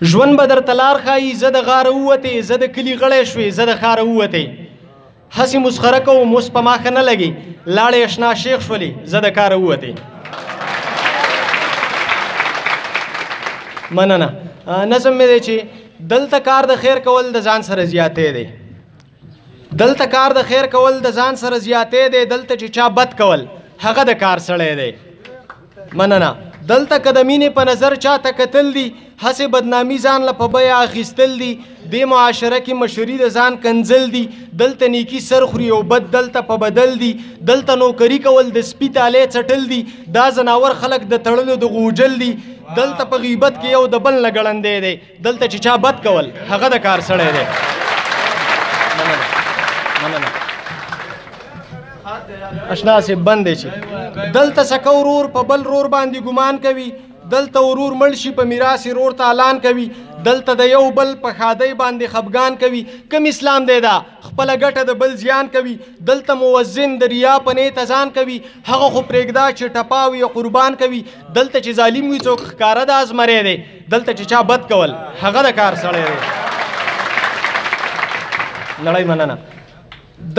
ژوند به درته لار ښایي زه د غاره ووتې زه د کلي غړی شوې زه د ښاره ووتې هسې مسخره کوم اوس په ما ښه نه لګي لاړې اشنا شیخ شولې زه د کاره ووتې مننه نظم مې دی چې دلته کار د خیر کول د ځان سره زیاتې دی دلته کار د خیر کول د ځان سره زیاتې دی دلته چې چا بد کول هغه د کار سړی دی مننه دلته که د مینې په نظر چاته کتل دي هسې بدنامي ځان له په بیه اخیستل دي دې معاشره کې مشري د ځان کنځل دي دلته نیکي سر خوري او بد دلته په بدل دي دلته نوکري کول د سپي تالې څټل دي دا ځناور خلک د تړلو د غوجل دي دلته په غیبت کې یو د بل نه ګړندی دی دلته چې چا بد کول هغه د کار سړی دی مننه اشنا سے بند دی چې دلته سکه ورور په بل رور باندې ګمان کوي دلته ورور مړ شي په میراث یې رور ته اعلان کوي دلته د یو بل په ښادۍ باندې خفګان کوي کم اسلام دی دا خپله ګټه د بل زیان کوي دلته موزن د ریا په نیت اذان کوي هغه خو پرېږده چې ټپاوي قربان کوي دلته چې ظالم وي څوک ښکاره د ازمری دی دلته چې چا بد کول هغه د کار سړی دی نړۍ مننه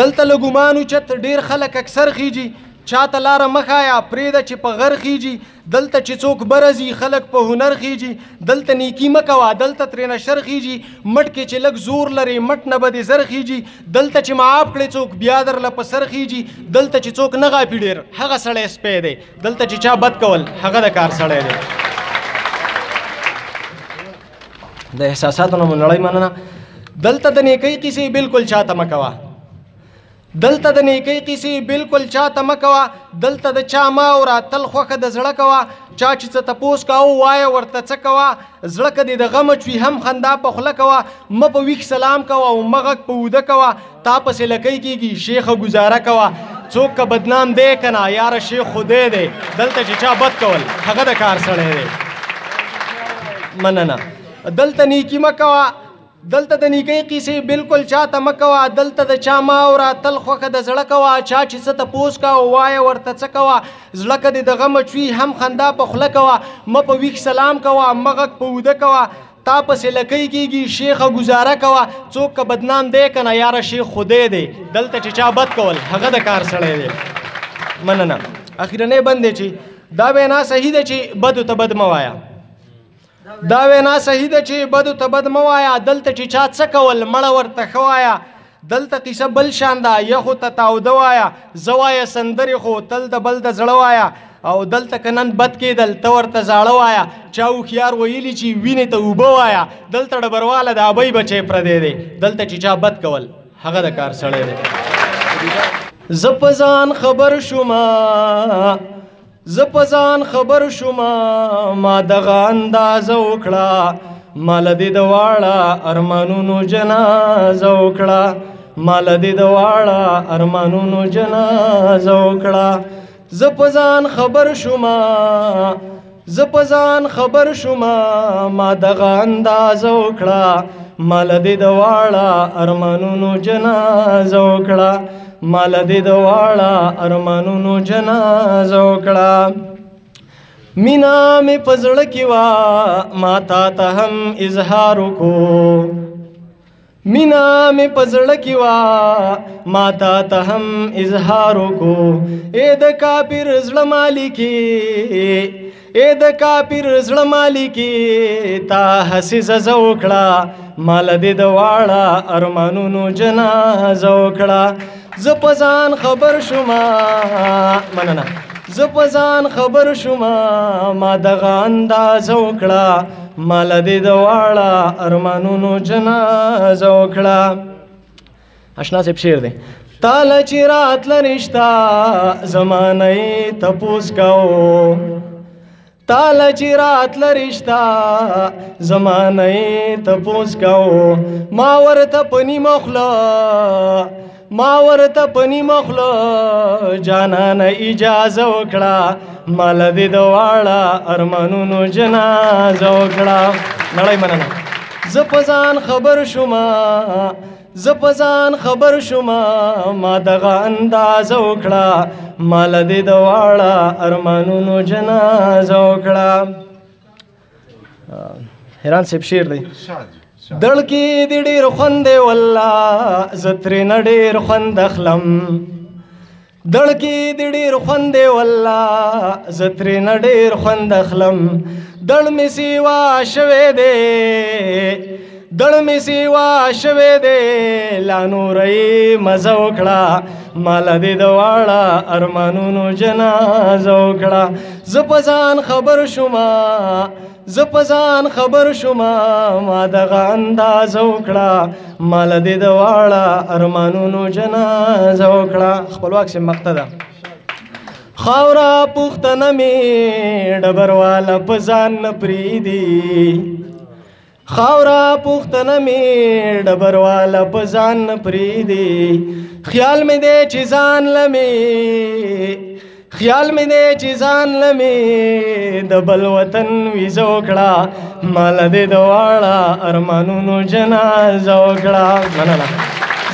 دلته له ګمانو چت ډېر خلک اکثر خیجي چاته لاره مه ښایه پرېږده چې په غر خیجي دلته چې څوک برزي خلک په هنر خیجي دلته نیکي مه کوه دلته ترېنه شر خیجي مټ کې چې لږ زور لري مټ نه به دې زر خیجي دلته چې معاف کړې څوک بیا درله په سر خیجي دلته چې څوک نه غاپي ډېر هغه سړی سپی دی دلته چې چا بد کول هغه د کار سړی دی د احساساتو نه مو نړۍ مننه دلته د نیکۍ قیسې بالکل چاته مه کوه دلته د نیکۍ قیسې بالکل چاته مه کوه دلته د چا مه اوره تل خوښه د زړه کوه چا چې څه تپوس کوه وایه ورته څه کوه زړه که دې د غمه چوي هم خندا په خوله کوه مه په ویښ سلام کوه او مه غږ په اوده کوه تا پسې لکۍ کېږي شیخه ګوزاره کوه څوک که بدنام دی که نه یاره شیخ خدای دی دلته چې چا بد کول هغه د کار سړی دی مننه دلته نیکي مه کوه دلته د نیکۍ قیسې بالکل چاته مه کوه دلته د چا مه اوره تل خوښه د زړه کوه چا چې څه تپوس کوه وایه ورته څه کوه زړه که دې د غمه چوي هم خندا په خوله کوه مه په ویښ سلام کوه مه غږ په اوده کوه تا پسې لکۍ کېږي شیخه ګوزاره کوه څوک که بدنام دی که نه یاره شیخ خدای دی دلته چې چا بد کول هغه د کار سړی دی مننه اخرنی بند دی چې دا وینا صحیح ده چې بدو ته بد مه وایه دا وینا صحیح ده چې بدو ته بد مه وایه دلته چې چا څه کول مړه ورته ښه وایه دلته قیصه بل شان ده یخو ته تاوده وایه زه وایه سندرې خو تل د بل د زړه وایه او دلته که نن بد کېدل ته ورته زاړه وایه چا هوښیار ویلي چې وینې ته اوبه وایه دلته ډبرواله د ابۍ بچی پردی دی دلته چې چا بد کول هغه د کار سړی دی زه په ځان خبر شومه زه په ځان خبر شومه ما دغه اندازه وکړه ما له دې د واړه ارمانونو جنازه وکړه ما له دې د واړه ارمانونو جنازه وکړه زه په ځان خبر شومه زه په ځان خبر شومه ما دغه اندازه وکړه ما له دې د واړه ارمانونو جنازه وکړه ما له دې د واړه ارمانونو جنازه وکړه مینا مې په زړه کې وه ما تا ته هم اظهار وکړو مینا مې په زړه کې وه ما تا ته هم اظهار وکړو ای د کافر زړه مالکې ای د کافر زړه مالکې تا هسې ززه وکړه ما له دې د واړه ارمانونو جنازه وکړه زه په ځان خبر شومه مننه زه په ځان خبر شومه ما دغه اندازه وکړه ما له دې د واړه ارمانونو جنازه وکړه اشنا صاحب شعر دی تاله چې راتله رشته زمانه یې تپوس کوو تاله چې راتله رشته زمانه یې تپوس کوو ما ورته په نیمه خوله ما ورته په نیمه خوله جانانه اجازه وکړه ما له دې د واړه ارمانونو جنازه وکړه نړۍ مننه زه په ځان خبر شومه زه په ځان خبر شومه ما دغه اندازه وکړه ما له دې د واړه ارمانونو جنازه وکړه حیران صاحب شعر دی دړ کې د ډېر خوند دی والله زه ترېنه ډېر خوند اخلم دړ کې د ډېر خوند دی والله زه ترېنه ډېر خوند اخلم دړ مې سیوا شوی دی دړ مې سیوا شوی دی لا نورۍ مزه وکړه ماله دې د واړه ارمانونو جنازه وکړه زه په ځان خبر شومه زه په ځان خبر شومه ما دغه اندازه وکړه ماله دې د واړه ارمانونو جنازه وکړه خپلواک صاحب مقطع ده خاوره پښتنه مې ډبرواله په ځان نه پرېږدي خاوره پښتنه مې ډبرواله په ځان نه پرېږدي خیال مې دی چې ځانله مې خیال مې دی چې ځانله مې د بل وطن ویزه وکړه ماله دې د واړه ارمانونو جنازه وکړه مننه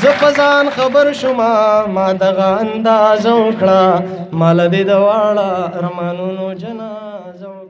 زه په ځان خبر شومه ما دغه اندازه وکړه ماله دې د واړه ارمانونو جنازه وکړه